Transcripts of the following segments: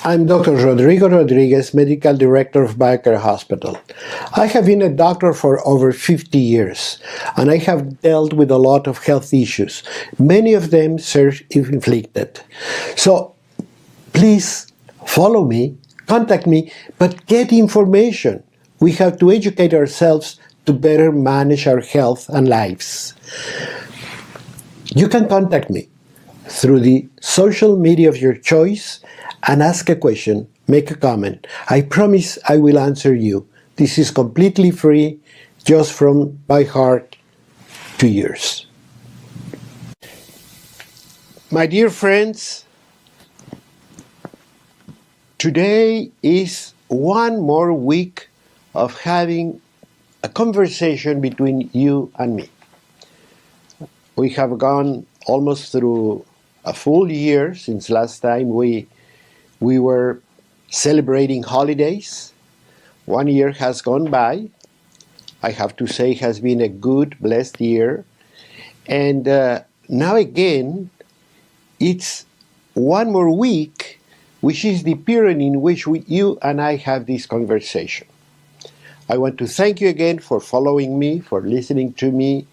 I'm Dr. Rodrigo Rodriguez, Medical Director of BioCare Hospital. I have been a doctor for over 50 years, and I have dealt with a lot of health issues, many of them self-inflicted. So please follow me, contact me, but get information. We have to educate ourselves to better manage our health and lives. You can contact me through the social media of your choice and ask a question, make a comment. I promise I will answer you. This is completely free, just from my heart to yours. My dear friends, today is one more week of having a conversation between you and me. We have gone almost through a full year since last time we were celebrating holidays. 1 year has gone by. I have to say it has been a good, blessed year. And now again, it's one more week, which is the period in which you and I have this conversation. I want to thank you again for following me, for listening to me,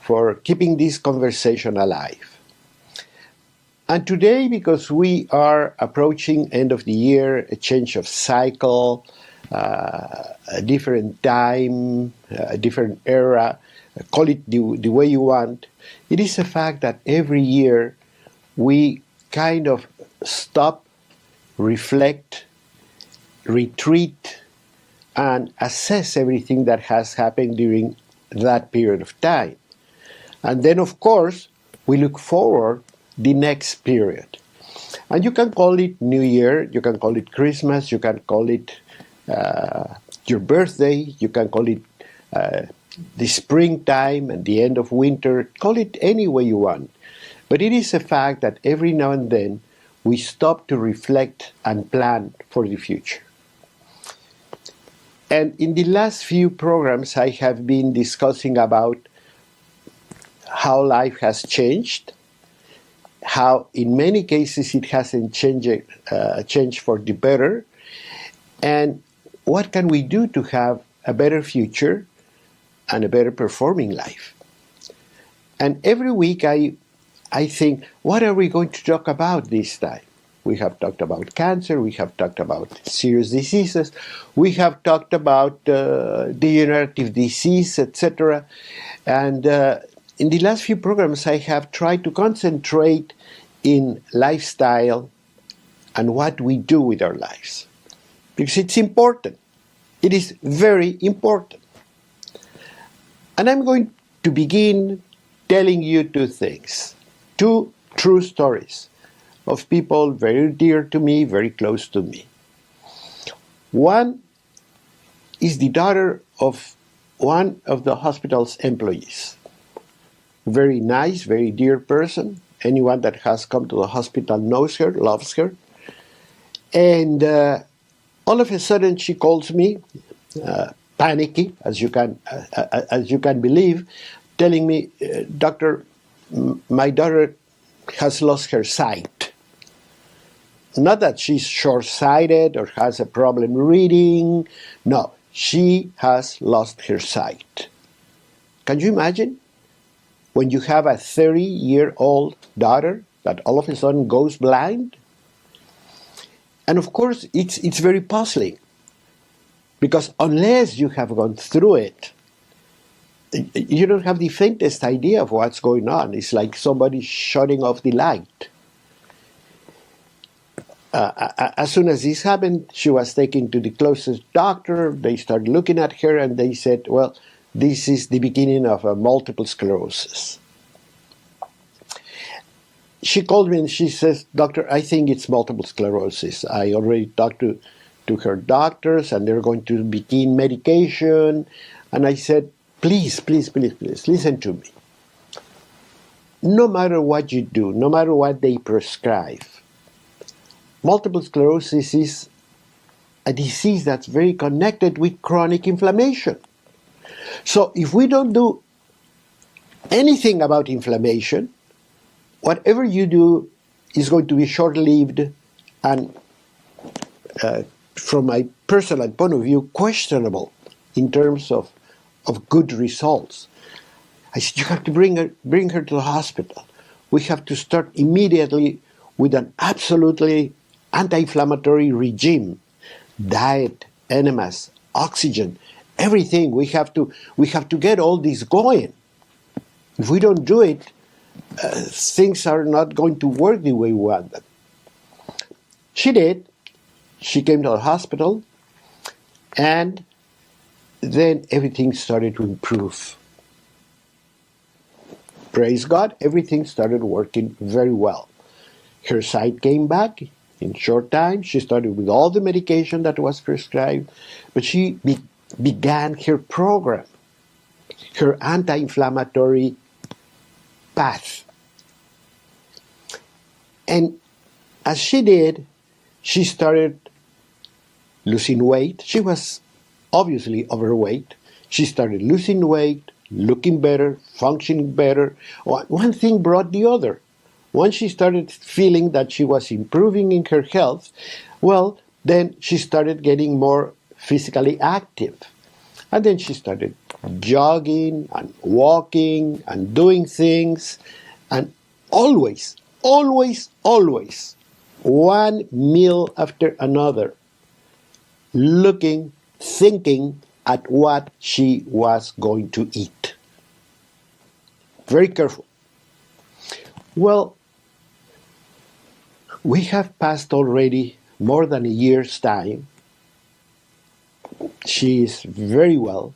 for keeping this conversation alive. And today, because we are approaching end of the year, a change of cycle, a different time, a different era, call it the way you want, it is a fact that every year we kind of stop, reflect, retreat, and assess everything that has happened during that period of time. And then, of course, we look forward the next period. And you can call it New Year, you can call it Christmas, you can call it your birthday, you can call it the springtime and the end of winter, call it any way you want. But it is a fact that every now and then we stop to reflect and plan for the future. And in the last few programs I have been discussing about how life has changed, how in many cases it hasn't changed for the better, and what can we do to have a better future and a better performing life. And every week I think, what are we going to talk about this time? We have talked about cancer, we have talked about serious diseases, we have talked about degenerative disease, etc. And in the last few programs, I have tried to concentrate in lifestyle and what we do with our lives. Because it's important. It is very important. And I'm going to begin telling you two things. Two true stories of people very dear to me, very close to me. One is the daughter of one of the hospital's employees. Very nice, very dear person. Anyone that has come to the hospital knows her, loves her. And all of a sudden she calls me, panicky, as you can believe, telling me, Doctor, my daughter has lost her sight. Not that she's short-sighted or has a problem reading. No, she has lost her sight. Can you imagine? When you have a 30-year-old daughter that all of a sudden goes blind? And of course, it's very puzzling. Because unless you have gone through it, you don't have the faintest idea of what's going on. It's like somebody shutting off the light. As soon as this happened, she was taken to the closest doctor. They started looking at her and they said, well, this is the beginning of a multiple sclerosis. She called me and she says, Doctor, I think it's multiple sclerosis. I already talked to her doctors and they're going to begin medication. And I said, please, please, please, please, listen to me. No matter what you do, no matter what they prescribe, multiple sclerosis is a disease that's very connected with chronic inflammation. So if we don't do anything about inflammation, whatever you do is going to be short-lived and from my personal point of view, questionable in terms of good results. I said, you have to bring her to the hospital. We have to start immediately with an absolutely anti-inflammatory regime, diet, enemas, oxygen, everything. We have to get all this going. If we don't do it, things are not going to work the way we want them. She did. She came to the hospital, and then everything started to improve. Praise God, everything started working very well. Her sight came back in short time. She started with all the medication that was prescribed, but she began her program, her anti-inflammatory path. And as she did, she started losing weight. She was obviously overweight. She started losing weight, looking better, functioning better. One thing brought the other. Once she started feeling that she was improving in her health, well, then she started getting more physically active. And then she started jogging and walking and doing things. And always, one meal after another, looking, thinking at what she was going to eat. Very careful. Well, we have passed already more than a year's time. She is very well.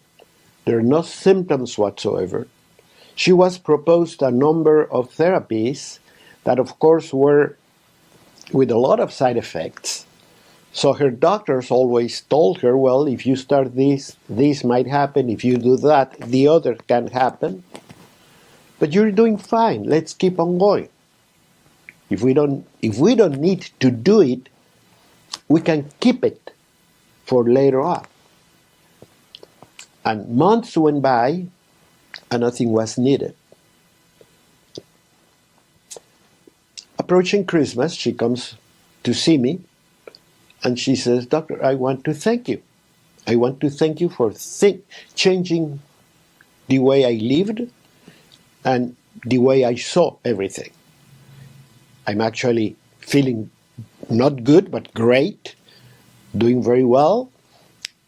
There are no symptoms whatsoever. She was proposed a number of therapies that, of course, were with a lot of side effects. So her doctors always told her, well, if you start this, this might happen. If you do that, the other can happen. But you're doing fine. Let's keep on going. If we don't need to do it, we can keep it for later on. And months went by, and nothing was needed. Approaching Christmas, she comes to see me, and she says, Doctor, I want to thank you. I want to thank you for changing the way I lived and the way I saw everything. I'm actually feeling not good, but great, doing very well.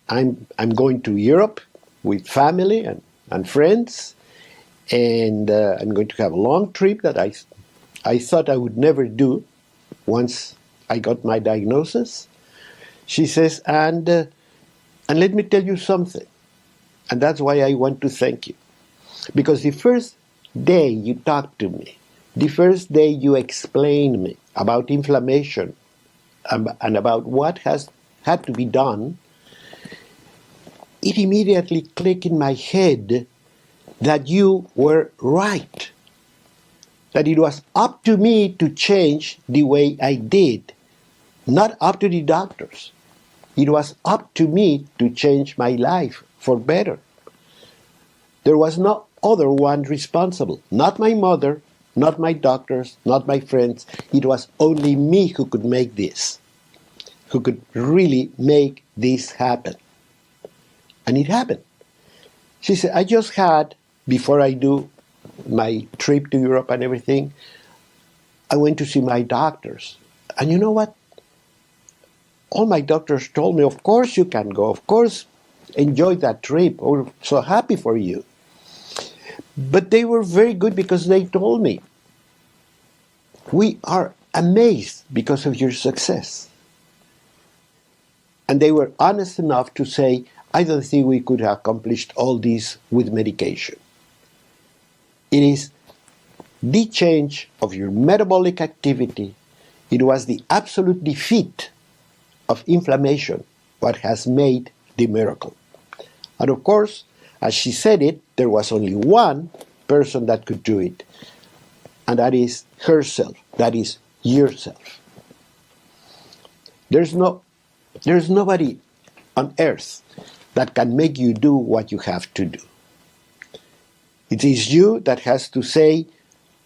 I'm going to Europe with family and friends, and I'm going to have a long trip that I thought I would never do once I got my diagnosis. She says, and let me tell you something, and that's why I want to thank you. Because the first day you talked to me, the first day you explained me about inflammation and about what had to be done, it immediately clicked in my head that you were right. That it was up to me to change the way I did, not up to the doctors. It was up to me to change my life for better. There was no other one responsible, not my mother, not my doctors, not my friends. It was only me who could make this, who could really make this happen. And it happened. She said, I just had, before I do my trip to Europe and everything, I went to see my doctors. And you know what? All my doctors told me, of course you can go, of course, enjoy that trip. We're so happy for you. But they were very good because they told me, we are amazed because of your success. And they were honest enough to say, I don't think we could have accomplished all this with medication. It is the change of your metabolic activity. It was the absolute defeat of inflammation what has made the miracle. And of course, as she said it, there was only one person that could do it, and that is herself, that is yourself. There's nobody on earth that can make you do what you have to do. It is you that has to say,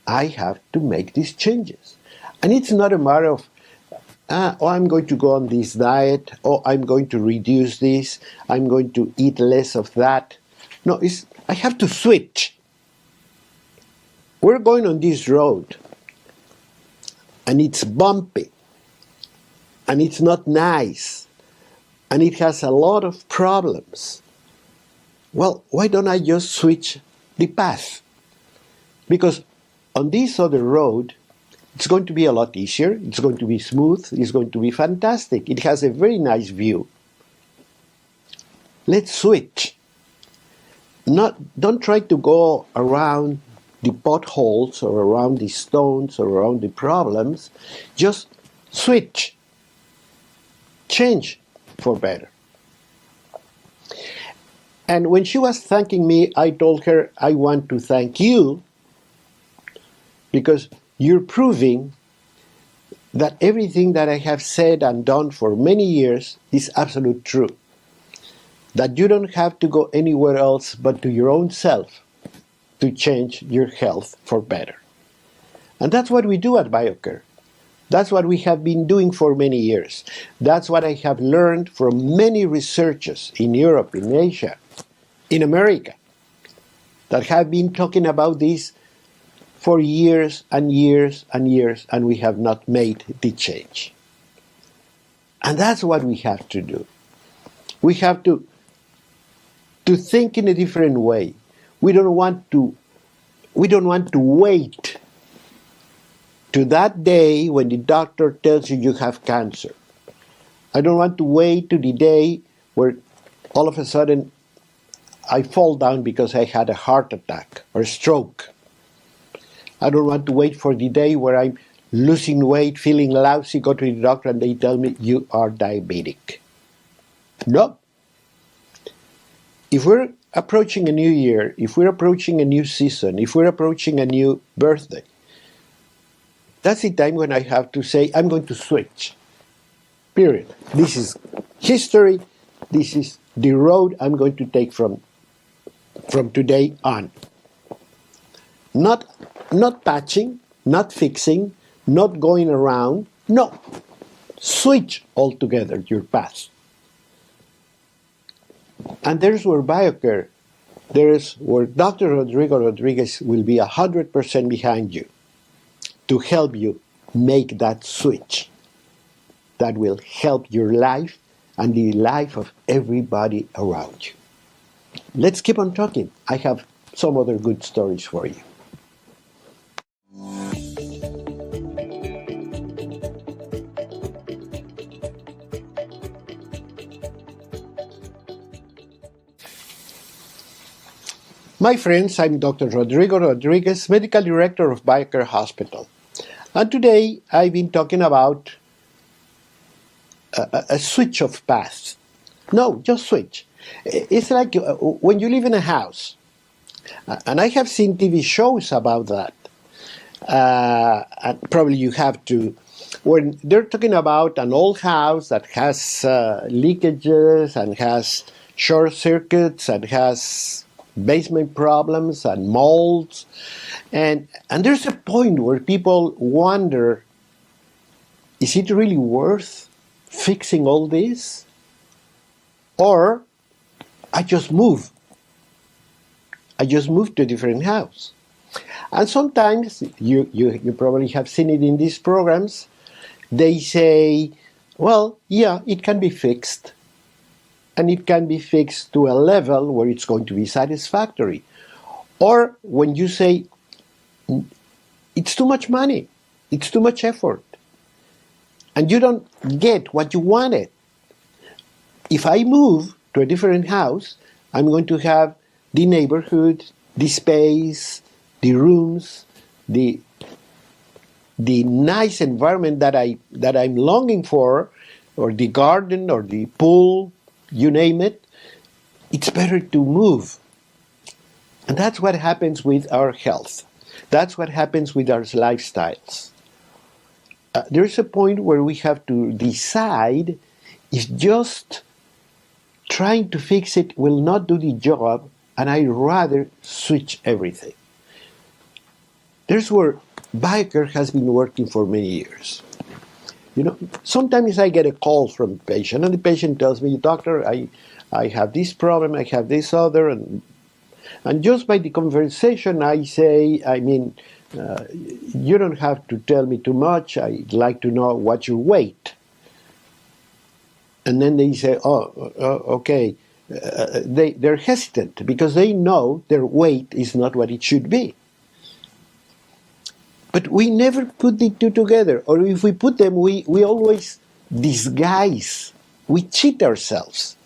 I have to make these changes. And it's not a matter of I'm going to go on this diet, or I'm going to reduce this, I'm going to eat less of that. No, I have to switch. We're going on this road, and it's bumpy, and it's not nice, and it has a lot of problems. Well, why don't I just switch the path? Because on this other road, it's going to be a lot easier, it's going to be smooth, it's going to be fantastic. It has a very nice view. Let's switch. Don't try to go around the potholes or around the stones or around the problems. Just switch. Change for better. And when she was thanking me, I told her, I want to thank you because you're proving that everything that I have said and done for many years is absolute true. That you don't have to go anywhere else but to your own self to change your health for better. And that's what we do at BioCare. That's what we have been doing for many years. That's what I have learned from many researchers in Europe, in Asia, in America, that have been talking about this for years and years and years, and we have not made the change. And that's what we have to do. We have to think in a different way. We don't want to wait to that day when the doctor tells you you have cancer. I don't want to wait to the day where all of a sudden I fall down because I had a heart attack or a stroke. I don't want to wait for the day where I'm losing weight, feeling lousy, go to the doctor and they tell me you are diabetic. No. If we're approaching a new year, if we're approaching a new season, if we're approaching a new birthday, that's the time when I have to say, I'm going to switch. Period. This is history. This is the road I'm going to take from today on. Not patching, not fixing, not going around. No. Switch altogether your path. And there's where BioCare, there's where Dr. Rodrigo Rodriguez will be 100% behind you to help you make that switch that will help your life and the life of everybody around you. Let's keep on talking. I have some other good stories for you. My friends, I'm Dr. Rodrigo Rodriguez, Medical Director of BioCare Hospital. And today I've been talking about a switch of paths. No, just switch. It's like when you live in a house, and I have seen TV shows about that, and probably you have to, when they're talking about an old house that has leakages and has short circuits and has basement problems and molds, and there's a point where people wonder, is it really worth fixing all this? Or I just move to a different house. And sometimes you probably have seen it in these programs, they say, well, yeah, it can be fixed. And it can be fixed to a level where it's going to be satisfactory. Or when you say, it's too much money, it's too much effort, and you don't get what you wanted. If I move to a different house, I'm going to have the neighborhood, the space, the rooms, the nice environment that I'm longing for, or the garden or the pool, you name it. It's better to move. And that's what happens with our health. That's what happens with our lifestyles. There's a point where we have to decide if just trying to fix it will not do the job, and I'd rather switch everything. There's where BioCare has been working for many years. Sometimes I get a call from a patient, and the patient tells me, "Doctor, I have this problem, I have this other," and just by the conversation, I say, you don't have to tell me too much. I'd like to know what's your weight. And then they say, okay. They're hesitant because they know their weight is not what it should be. But we never put the two together. Or if we put them, we always disguise. We cheat ourselves.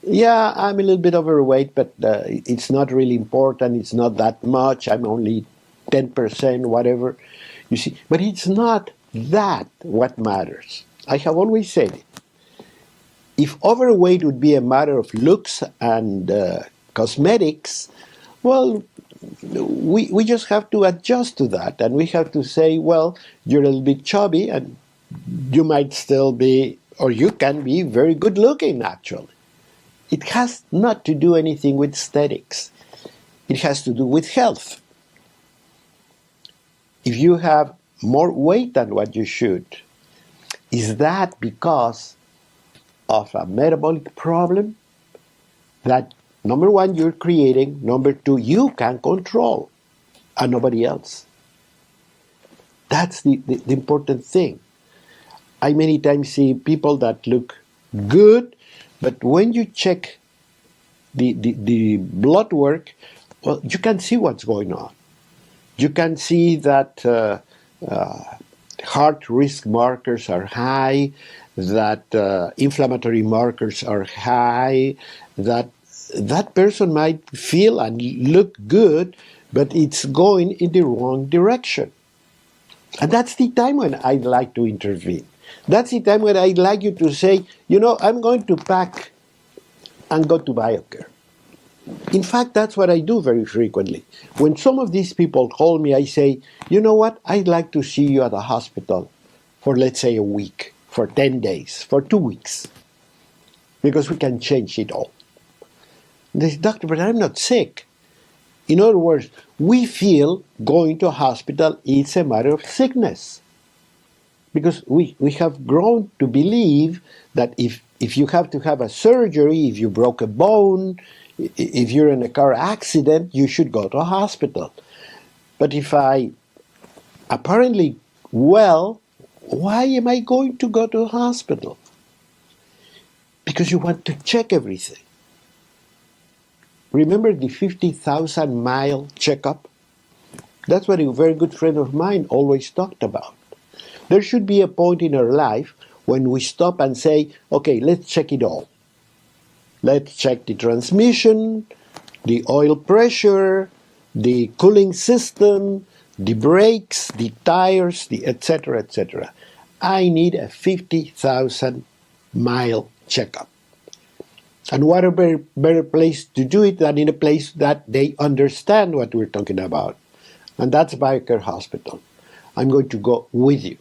Yeah, I'm a little bit overweight, but it's not really important. It's not that much. I'm only 10%, whatever. You see, but it's not that what matters. I have always said it. If overweight would be a matter of looks and cosmetics, well, we just have to adjust to that, and we have to say, well, you're a little bit chubby, and you might still be, or you can be very good looking, actually. It has not to do anything with aesthetics. It has to do with health. If you have more weight than what you should, is that because of a metabolic problem that, number one, you're creating, number two, you can control, and nobody else? That's the important thing. I many times see people that look good, but when you check the blood work, well, you can see what's going on. You can see that heart risk markers are high, that inflammatory markers are high, that person might feel and look good, but it's going in the wrong direction. And that's the time when I'd like to intervene. That's the time when I'd like you to say, I'm going to pack and go to BioCare. In fact, that's what I do very frequently. When some of these people call me, I say, you know what, I'd like to see you at a hospital for, let's say, a week, for 10 days, for 2 weeks, because we can change it all. And they say, doctor, but I'm not sick. In other words, we feel going to a hospital is a matter of sickness. Because we have grown to believe that if you have to have a surgery, if you broke a bone, if you're in a car accident, you should go to a hospital. But if I apparently well, why am I going to go to a hospital? Because you want to check everything. Remember the 50,000-mile checkup? That's what a very good friend of mine always talked about. There should be a point in our life when we stop and say, okay, let's check it all. Let's check the transmission, the oil pressure, the cooling system, the brakes, the tires, the etc., etc. I need a 50,000-mile checkup. And what a better place to do it than in a place that they understand what we're talking about. And that's BioCare Hospital. I'm going to go with you.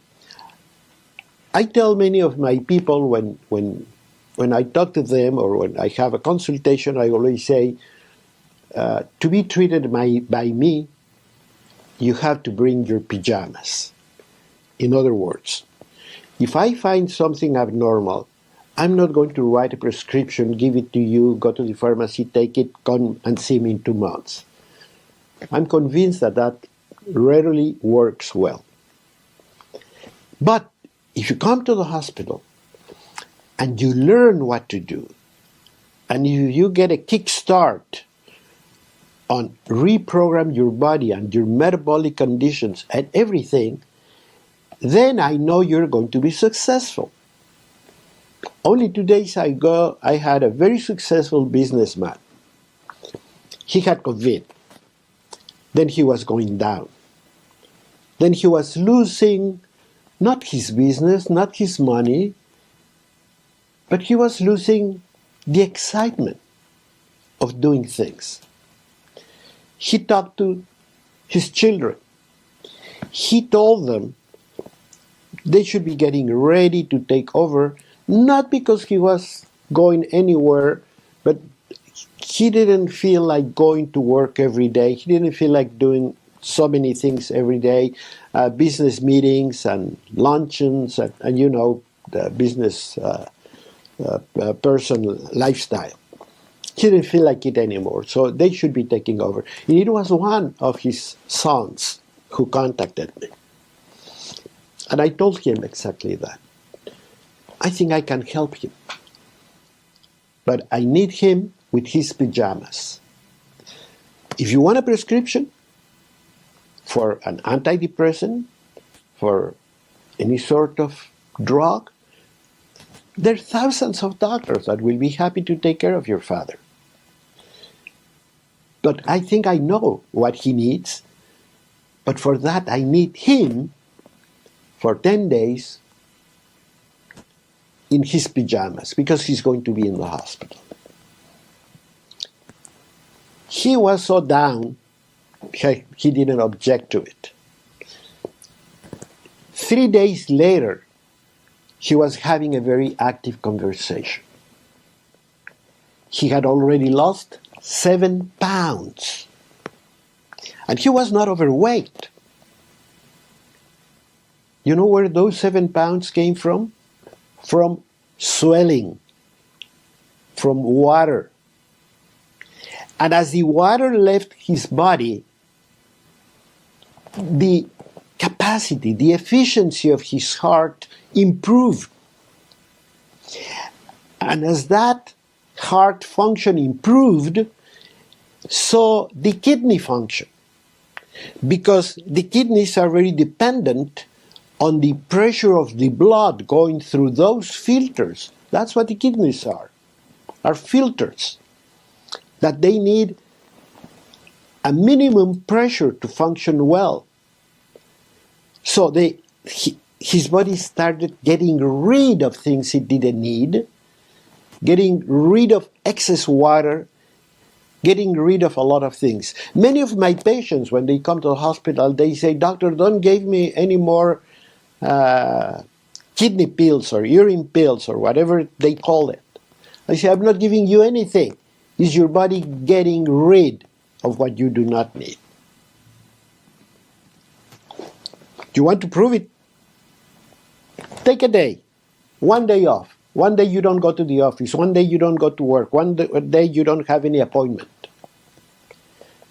I tell many of my people when I talk to them or when I have a consultation, I always say, to be treated by me, you have to bring your pajamas. In other words, if I find something abnormal, I'm not going to write a prescription, give it to you, go to the pharmacy, take it, come and see me in 2 months. I'm convinced that rarely works well. But if you come to the hospital and you learn what to do, and you get a kickstart on reprogram your body and your metabolic conditions and everything, then I know you're going to be successful. Only 2 days ago, I had a very successful businessman. He had COVID. Then he was going down. Then he was losing not his business, not his money, but he was losing the excitement of doing things. He talked to his children. He told them they should be getting ready to take over, not because he was going anywhere, but he didn't feel like going to work every day. He didn't feel like doing so many things every day, business meetings and luncheons, and you know, the business person lifestyle. He didn't feel like it anymore, so they should be taking over. And it was one of his sons who contacted me. And I told him exactly that. I think I can help him. But I need him with his pajamas. If you want a prescription for an antidepressant, for any sort of drug, there are thousands of doctors that will be happy to take care of your father. But I think I know what he needs. But for that, I need him for 10 days in his pajamas, because he's going to be in the hospital. He was so down, he didn't object to it. 3 days later, he was having a very active conversation. He had already lost 7 pounds. And he was not overweight. You know where those 7 pounds came from? From swelling, from water. And as the water left his body, the capacity, the efficiency of his heart improved. And as that heart function improved, so the kidney function. Because the kidneys are very dependent on the pressure of the blood going through those filters. That's what the kidneys are filters. That they need a minimum pressure to function well. So his body started getting rid of things it didn't need, getting rid of excess water, getting rid of a lot of things. Many of my patients, when they come to the hospital, they say, "Doctor, don't give me any more kidney pills or urine pills," or whatever they call it. I say, "I'm not giving you anything. Is your body getting rid of what you do not need?" You want to prove it? Take a day, 1 day off. 1 day you don't go to the office. 1 day you don't go to work. 1 day you don't have any appointment.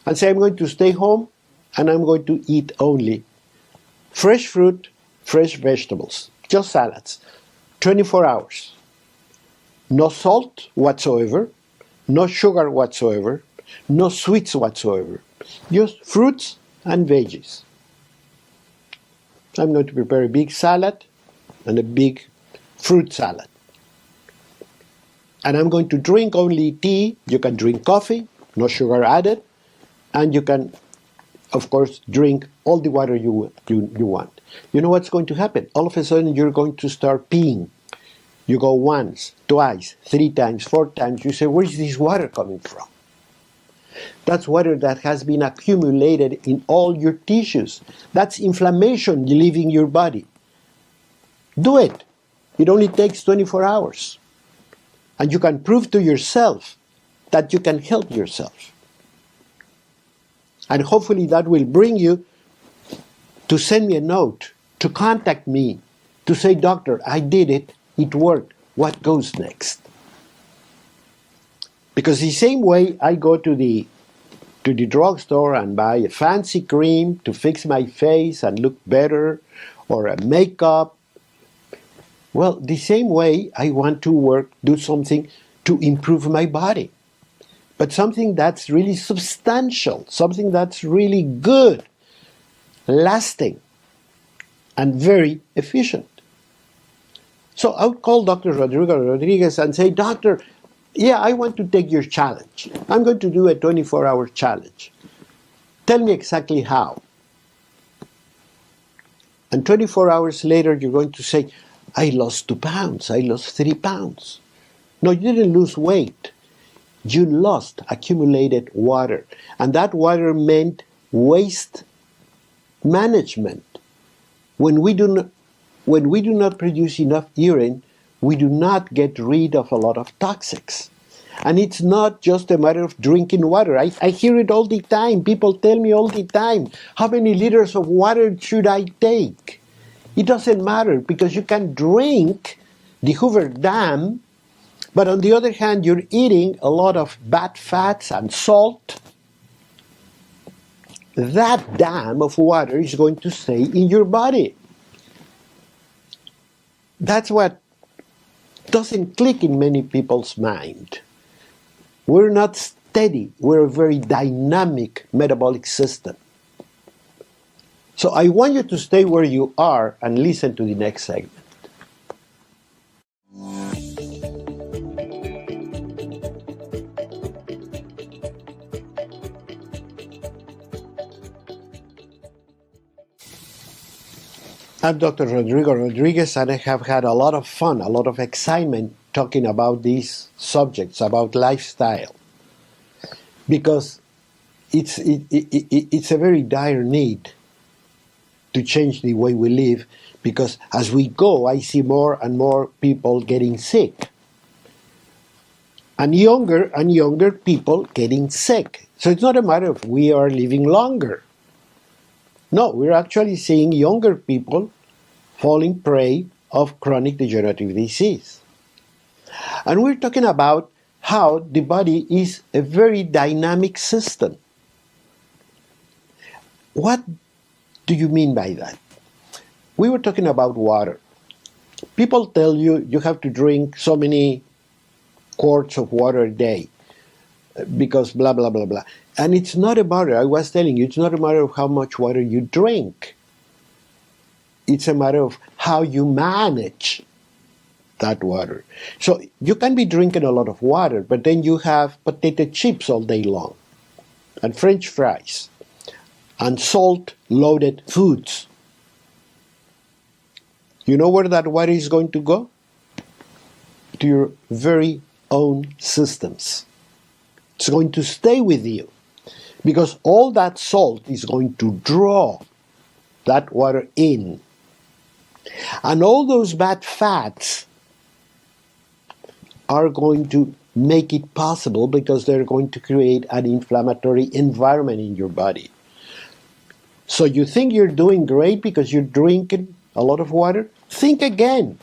And say, "I'm going to stay home and I'm going to eat only fresh fruit, fresh vegetables, just salads, 24 hours. No salt whatsoever, no sugar whatsoever, no sweets whatsoever, just fruits and veggies. I'm going to prepare a big salad and a big fruit salad. And I'm going to drink only tea. You can drink coffee, no sugar added, and you can, of course, drink all the water you want." You know what's going to happen? All of a sudden, you're going to start peeing. You go once, twice, 3 times, 4 times. You say, "Where is this water coming from?" That's water that has been accumulated in all your tissues. That's inflammation leaving your body. Do it. It only takes 24 hours. And you can prove to yourself that you can help yourself. And hopefully that will bring you to send me a note, to contact me, to say, "Doctor, I did it. It worked. What goes next?" Because the same way I go to the drugstore and buy a fancy cream to fix my face and look better, or a makeup, well, the same way I want to do something to improve my body. But something that's really substantial, something that's really good, lasting, and very efficient. So I would call Dr. Rodrigo Rodriguez and say, "Doctor, yeah, I want to take your challenge. I'm going to do a 24-hour challenge. Tell me exactly how." And 24 hours later, you're going to say, "I lost 2 pounds, I lost 3 pounds. No, you didn't lose weight. You lost accumulated water. And that water meant waste management. When we do not produce enough urine, we do not get rid of a lot of toxics. And it's not just a matter of drinking water. I hear it all the time. People tell me all the time, how many liters of water should I take? It doesn't matter, because you can drink the Hoover Dam, but on the other hand, you're eating a lot of bad fats and salt. That dam of water is going to stay in your body. That's what doesn't click in many people's mind. We're not steady. We're a very dynamic metabolic system. So I want you to stay where you are and listen to the next segment. I'm Dr. Rodrigo Rodriguez, and I have had a lot of fun, a lot of excitement talking about these subjects, about lifestyle, because it's a very dire need to change the way we live, because as we go, I see more and more people getting sick, and younger people getting sick. So it's not a matter of we are living longer. No, we're actually seeing younger people falling prey of chronic degenerative disease. And we're talking about how the body is a very dynamic system. What do you mean by that? We were talking about water. People tell you you have to drink so many quarts of water a day because blah, blah, blah, blah. And it's not a matter, I was telling you, it's not a matter of how much water you drink. It's a matter of how you manage that water. So you can be drinking a lot of water, but then you have potato chips all day long, and French fries, and salt-loaded foods. You know where that water is going to go? To your very own systems. It's going to stay with you, because all that salt is going to draw that water in. And all those bad fats are going to make it possible, because they're going to create an inflammatory environment in your body. So you think you're doing great because you're drinking a lot of water? Think again.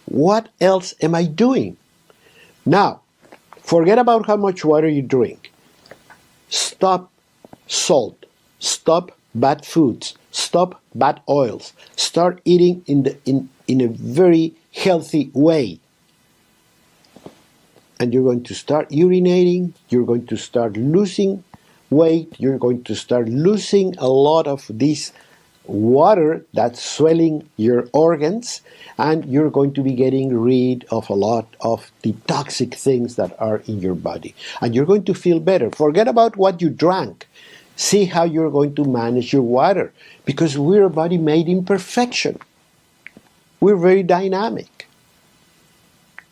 What else am I doing? Now, forget about how much water you drink. Stop salt. Stop bad foods. Stop bad oils. Start eating in a very healthy way. And you're going to start urinating. You're going to start losing weight. You're going to start losing a lot of this water that's swelling your organs, and you're going to be getting rid of a lot of the toxic things that are in your body. And you're going to feel better. Forget about what you drank. See how you're going to manage your water, because we're a body made in perfection. We're very dynamic.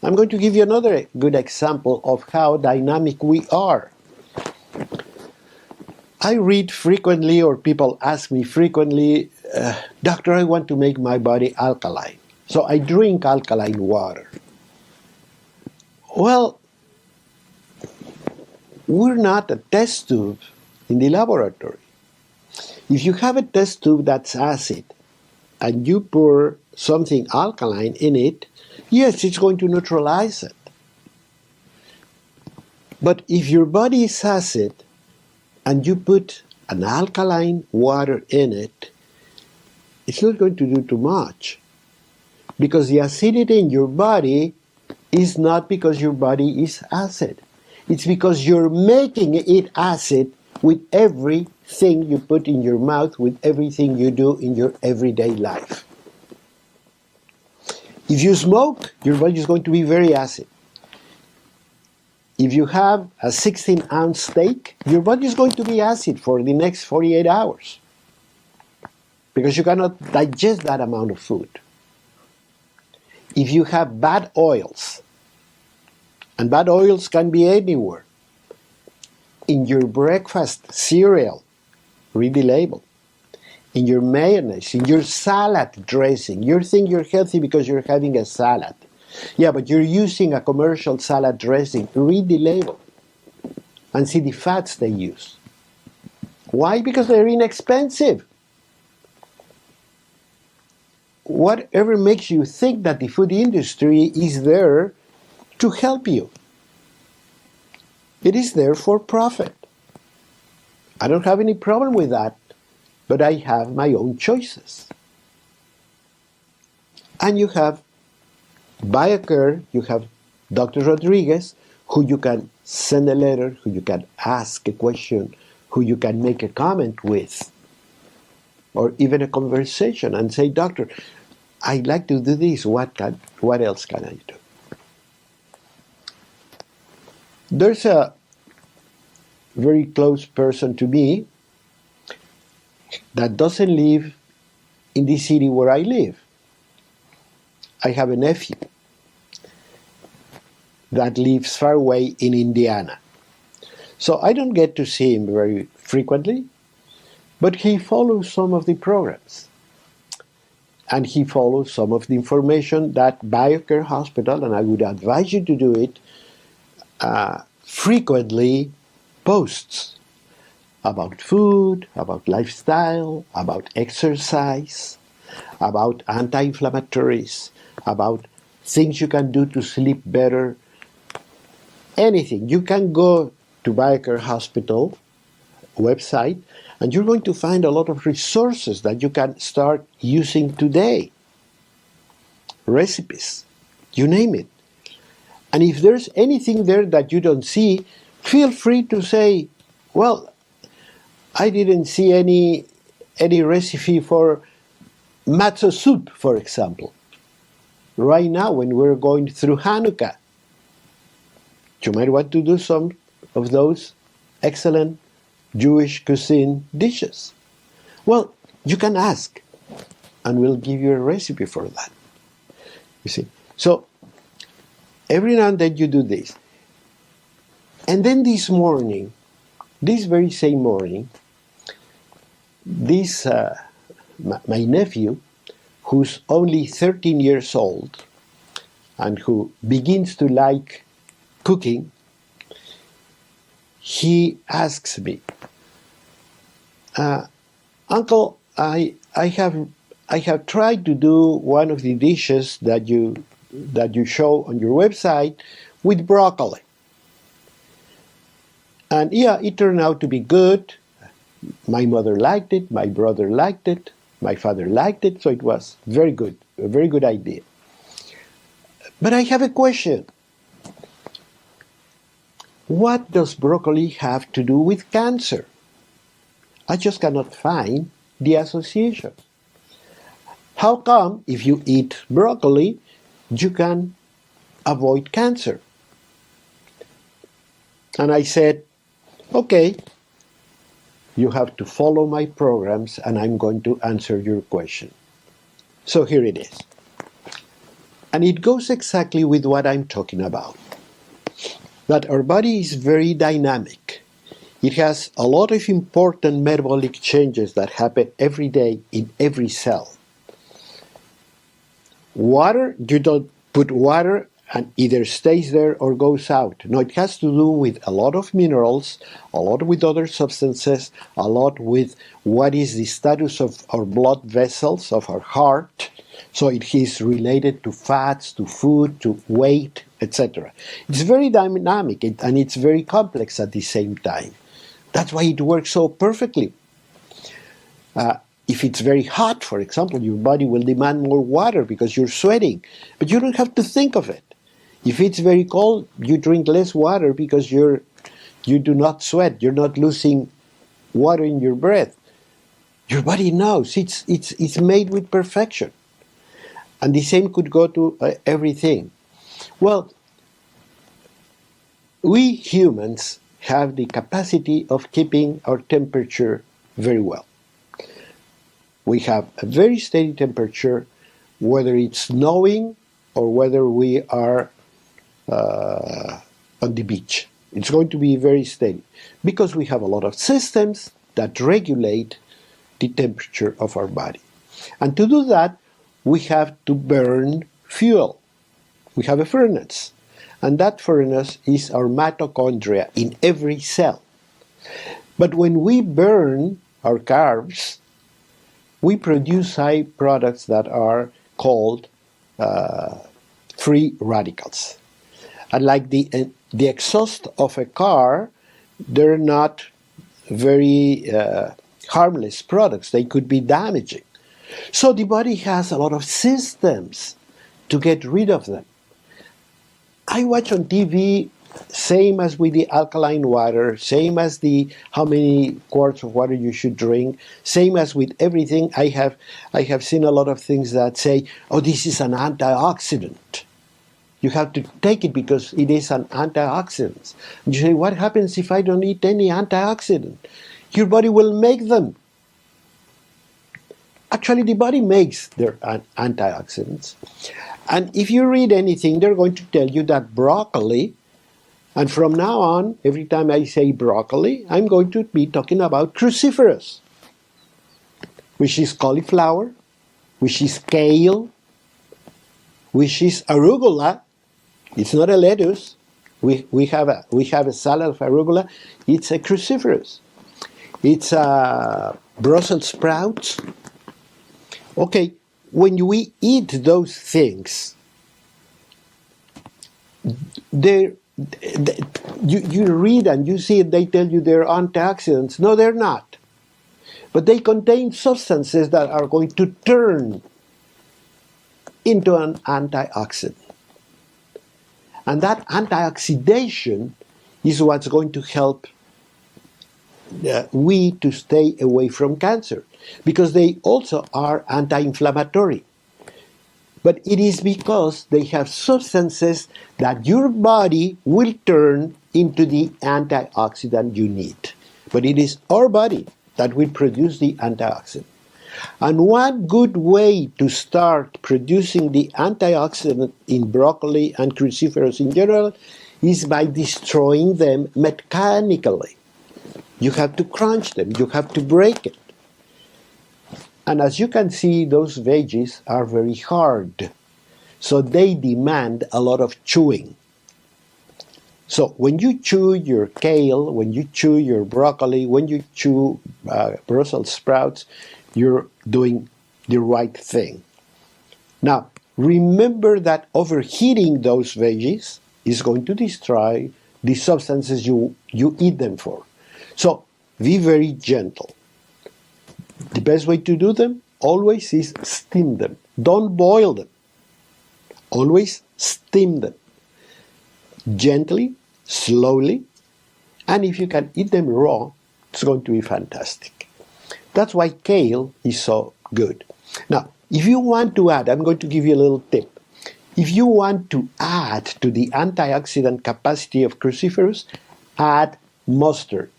I'm going to give you another good example of how dynamic we are. I read frequently, or people ask me frequently, Doctor, I want to make my body alkaline. So I drink alkaline water. Well, we're not a test tube in the laboratory. If you have a test tube that's acid and you pour something alkaline in it, yes, it's going to neutralize it. But if your body is acid and you put an alkaline water in it, it's not going to do too much. Because the acidity in your body is not because your body is acid. It's because you're making it acid with everything you put in your mouth, with everything you do in your everyday life. If you smoke, your body is going to be very acid. If you have a 16-ounce steak, your body is going to be acid for the next 48 hours, because you cannot digest that amount of food. If you have bad oils, and bad oils can be anywhere, in your breakfast cereal, read the label, in your mayonnaise, in your salad dressing, you think you're healthy because you're having a salad. Yeah, but you're using a commercial salad dressing. Read the label and see the fats they use. Why? Because they're inexpensive. Whatever makes you think that the food industry is there to help you? It is there for profit. I don't have any problem with that, but I have my own choices. And you have BioCare, you have Dr. Rodriguez, who you can send a letter, who you can ask a question, who you can make a comment with, or even a conversation and say, Doctor, I'd like to do this, what else can I do? There's a very close person to me that doesn't live in the city where I live. I have a nephew that lives far away in Indiana. So I don't get to see him very frequently, but he follows some of the programs. And he follows some of the information that BioCare Hospital, and I would advise you to do it, frequently posts about food, about lifestyle, about exercise, about anti-inflammatories, about things you can do to sleep better, anything. You can go to BioCare Hospital website and you're going to find a lot of resources that you can start using today. Recipes, you name it. And if there's anything there that you don't see, feel free to say, well, I didn't see any recipe for matzo soup, for example. Right now, when we're going through Hanukkah, you might want to do some of those excellent Jewish cuisine dishes. Well, you can ask, and we'll give you a recipe for that. You see? So, every now and then you do this. And then this morning, this very same morning, my nephew, who's only 13 years old and who begins to like cooking, he asks me, Uncle, I have tried to do one of the dishes that you show on your website with broccoli. And yeah, it turned out to be good. My mother liked it, my brother liked it, my father liked it, so it was very good, a very good idea. But I have a question. What does broccoli have to do with cancer? I just cannot find the association. How come if you eat broccoli, you can avoid cancer? And I said, okay, you have to follow my programs and I'm going to answer your question. So here it is. And it goes exactly with what I'm talking about. That our body is very dynamic. It has a lot of important metabolic changes that happen every day in every cell. Water, you don't put water and either stays there or goes out. No, it has to do with a lot of minerals, a lot with other substances, a lot with what is the status of our blood vessels, of our heart. So it is related to fats, to food, to weight, etc. It's very dynamic and it's very complex at the same time. That's why it works so perfectly. If it's very hot, for example, your body will demand more water because you're sweating, but you don't have to think of it. If it's very cold, you drink less water because you do not sweat. You're not losing water in your breath. Your body knows. It's made with perfection. And the same could go to everything. Well, we humans have the capacity of keeping our temperature very well. We have a very steady temperature, whether it's snowing or whether we are on the beach. It's going to be very steady because we have a lot of systems that regulate the temperature of our body. And to do that, we have to burn fuel. We have a furnace. And that furnace is our mitochondria in every cell. But when we burn our carbs, we produce side products that are called free radicals. And like the exhaust of a car, they're not very harmless products. They could be damaging. So the body has a lot of systems to get rid of them. I watch on TV, same as with the alkaline water, same as the how many quarts of water you should drink, same as with everything. I have seen a lot of things that say, oh, this is an antioxidant. You have to take it because it is an antioxidant. And you say, what happens if I don't eat any antioxidant? Your body will make them. Actually, the body makes their antioxidants. And if you read anything, they're going to tell you that broccoli, and from now on, every time I say broccoli, I'm going to be talking about cruciferous, which is cauliflower, which is kale, which is arugula. It's not a lettuce. We have a salad of arugula. It's a cruciferous. It's Brussels sprouts. Okay, when we eat those things, you read and you see it, they tell you they're antioxidants. No, they're not. But they contain substances that are going to turn into an antioxidant. And that antioxidation is what's going to help we to stay away from cancer, because they also are anti-inflammatory. But it is because they have substances that your body will turn into the antioxidant you need. But it is our body that will produce the antioxidant. And one good way to start producing the antioxidant in broccoli and cruciferous in general is by destroying them mechanically. You have to crunch them, you have to break it. And as you can see, those veggies are very hard. So they demand a lot of chewing. So when you chew your kale, when you chew your broccoli, when you chew Brussels sprouts, you're doing the right thing. Now, remember that overheating those veggies is going to destroy the substances you eat them for. So be very gentle. The best way to do them always is steam them. Don't boil them. Always steam them. Gently, slowly, and if you can eat them raw, it's going to be fantastic. That's why kale is so good. Now, if you want to add, I'm going to give you a little tip. If you want to add to the antioxidant capacity of cruciferous, add mustard.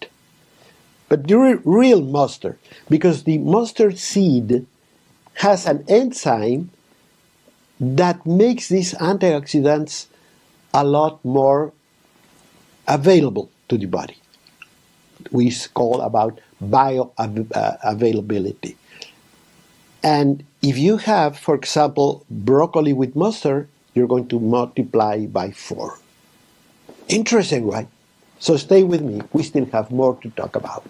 But the real mustard, because the mustard seed has an enzyme that makes these antioxidants a lot more available to the body. We call about bioavailability. And if you have, for example, broccoli with mustard, you're going to multiply by 4. Interesting, right? So stay with me. We still have more to talk about.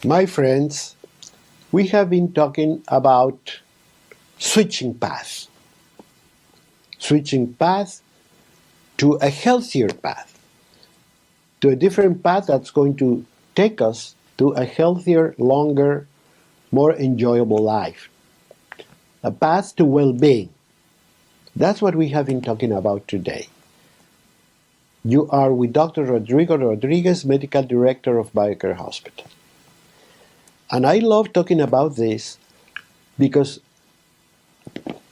My friends, we have been talking about switching paths to a healthier path, to a different path that's going to take us to a healthier, longer, more enjoyable life. A path to well-being. That's what we have been talking about today. You are with Dr. Rodrigo Rodriguez, Medical Director of BioCare Hospital. And I love talking about this because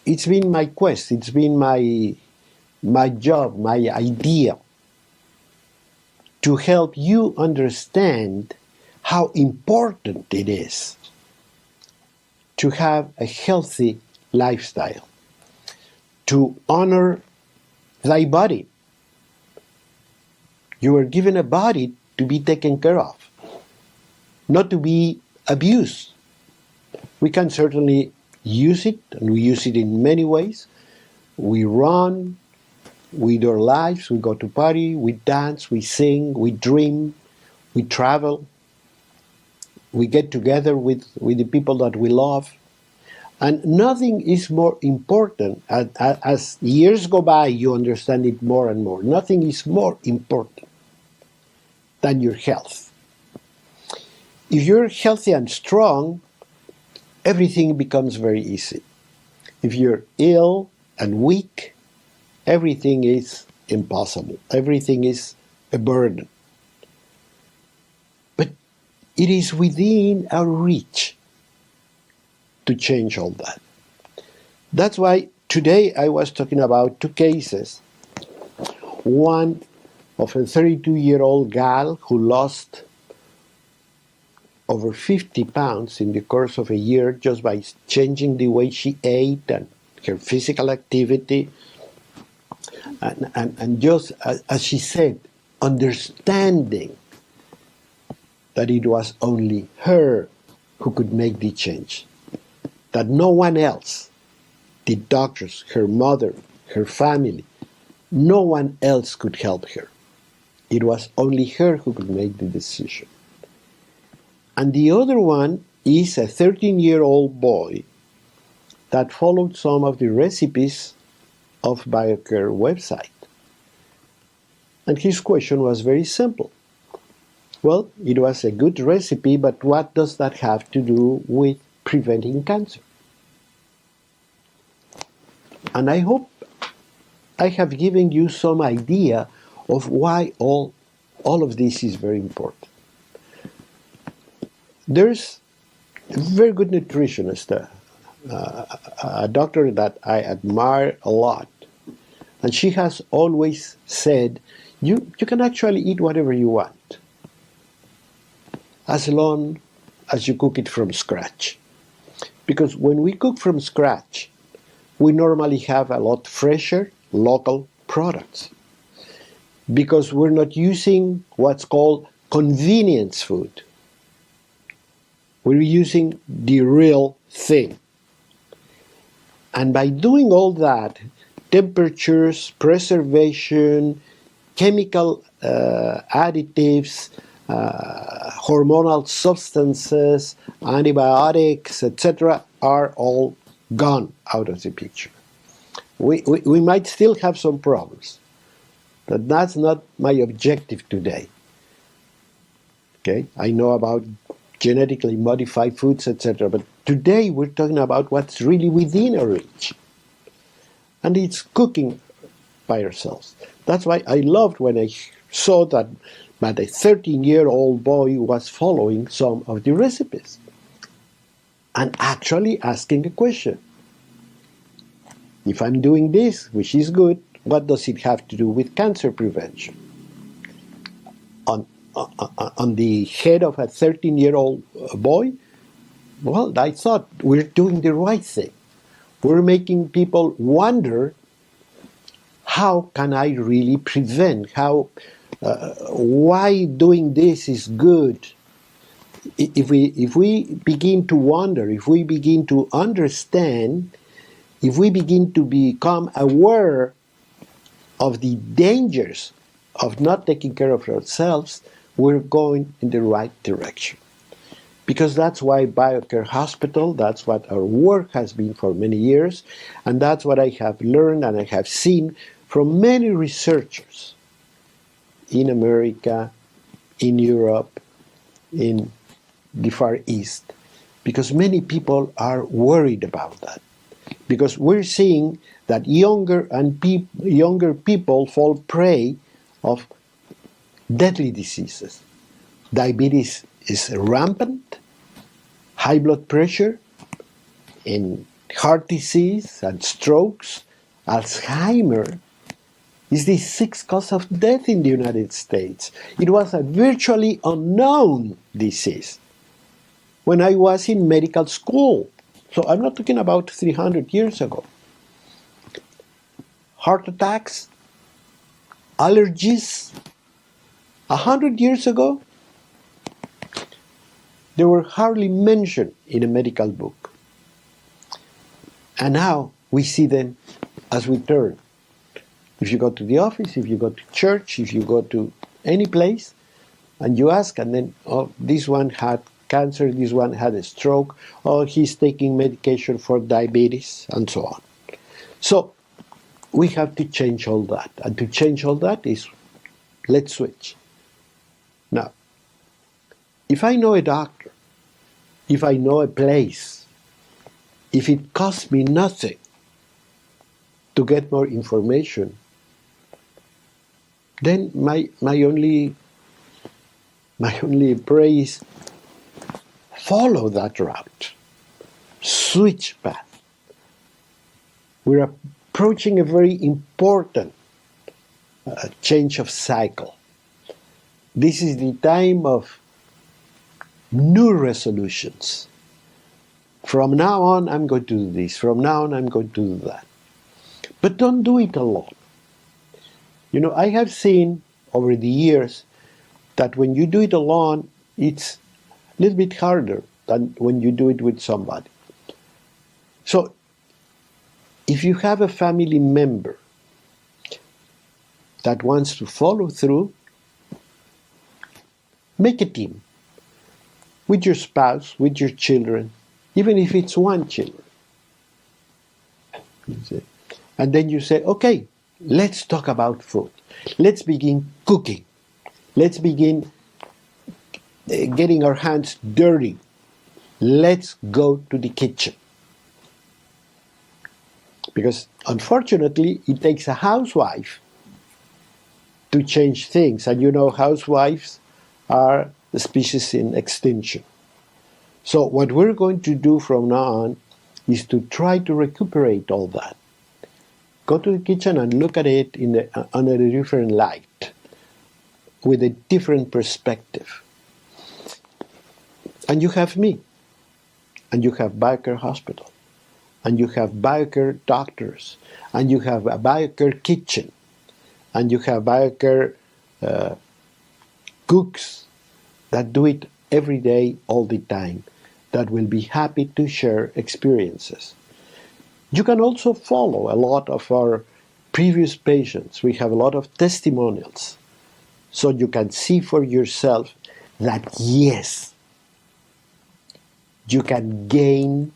it's been my quest, it's been my job, my idea to help you understand how important it is to have a healthy lifestyle, to honor thy body, You were given a body to be taken care of, not to be abused. We can certainly use it, and we use it in many ways. We run, we do our lives, we go to party, we dance, we sing, we dream, we travel, we get together with the people that we love. And nothing is more important. As years go by, you understand it more and more. Nothing is more important than your health. If you're healthy and strong, everything becomes very easy. If you're ill and weak, everything is impossible. Everything is a burden. But it is within our reach to change all that. That's why today I was talking about two cases. One of a 32-year-old gal who lost over 50 pounds in the course of a year just by changing the way she ate and her physical activity. And just, as she said, understanding that it was only her who could make the change. That no one else, the doctors, her mother, her family, no one else could help her. It was only her who could make the decision. And the other one is a 13-year-old boy that followed some of the recipes of BioCare website. And his question was very simple. Well, it was a good recipe, but what does that have to do with preventing cancer? And I hope I have given you some idea of why all of this is very important. There's a very good nutritionist, a doctor that I admire a lot, and she has always said, you can actually eat whatever you want, as long as you cook it from scratch. Because when we cook from scratch, we normally have a lot fresher local products. Because we're not using what's called convenience food. We're using the real thing. And by doing all that, temperatures, preservation, chemical additives, hormonal substances, antibiotics, etc., are all gone out of the picture. We might still have some problems, but that's not my objective today. Okay, I know about genetically modified foods, etc., but today we're talking about what's really within our reach, and it's cooking by ourselves. That's why I loved when I saw that a 13-year-old boy was following some of the recipes and actually asking a question. If I'm doing this, which is good, what does it have to do with cancer prevention? On the head of a 13-year-old boy, well, I thought we're doing the right thing. We're making people wonder, how can I really prevent? Why doing this is good? If we begin to wonder, if we begin to understand, if we begin to become aware of the dangers of not taking care of ourselves, we're going in the right direction. Because that's why BioCare Hospital, that's what our work has been for many years, and that's what I have learned and I have seen from many researchers in America, in Europe, in the Far East. Because many people are worried about that. Because we're seeing that younger people fall prey of deadly diseases. Diabetes is rampant, high blood pressure, and heart disease and strokes. Alzheimer is the 6th cause of death in the United States. It was a virtually unknown disease when I was in medical school. So I'm not talking about 300 years ago. Heart attacks, allergies, 100 years ago, they were hardly mentioned in a medical book. And now we see them as we turn. If you go to the office, if you go to church, if you go to any place, and you ask, and then, oh, this one had cancer, this one had a stroke, oh, he's taking medication for diabetes, and so on. So we have to change all that. And to change all that is, let's switch. Now, if I know a doctor, if I know a place, if it costs me nothing to get more information, then my only praise, follow that route. Switch path. We're approaching a very important change of cycle. This is the time of new resolutions. From now on, I'm going to do this. From now on, I'm going to do that. But don't do it alone. You know, I have seen over the years that when you do it alone, it's a little bit harder than when you do it with somebody. So, if you have a family member that wants to follow through, make a team with your spouse, with your children, even if it's one child. And then you say, okay, let's talk about food. Let's begin cooking. Let's begin getting our hands dirty. Let's go to the kitchen. Because unfortunately, it takes a housewife to change things. And you know, housewives are a species in extinction. So what we're going to do from now on is to try to recuperate all that. Go to the kitchen and look at it under a different light, with a different perspective. And you have me, and you have BioCare Hospital, and you have BioCare doctors, and you have a BioCare kitchen, and you have BioCare cooks that do it every day, all the time, that will be happy to share experiences. You can also follow a lot of our previous patients. We have a lot of testimonials. So you can see for yourself that yes, you can gain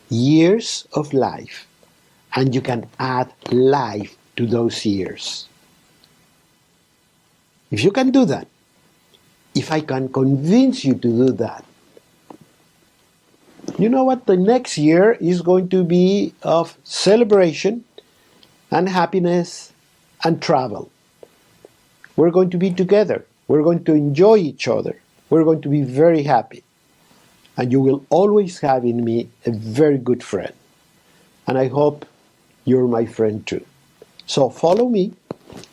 years of life and you can add life to those years. If you can do that, if I can convince you to do that, you know what? The next year is going to be of celebration and happiness and travel. We're going to be together. We're going to enjoy each other. We're going to be very happy. And you will always have in me a very good friend. And I hope you're my friend too. So follow me,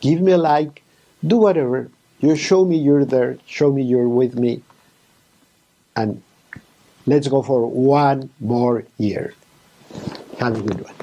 give me a like, do whatever. You show me you're there, show me you're with me. And let's go for one more year. Have a good one.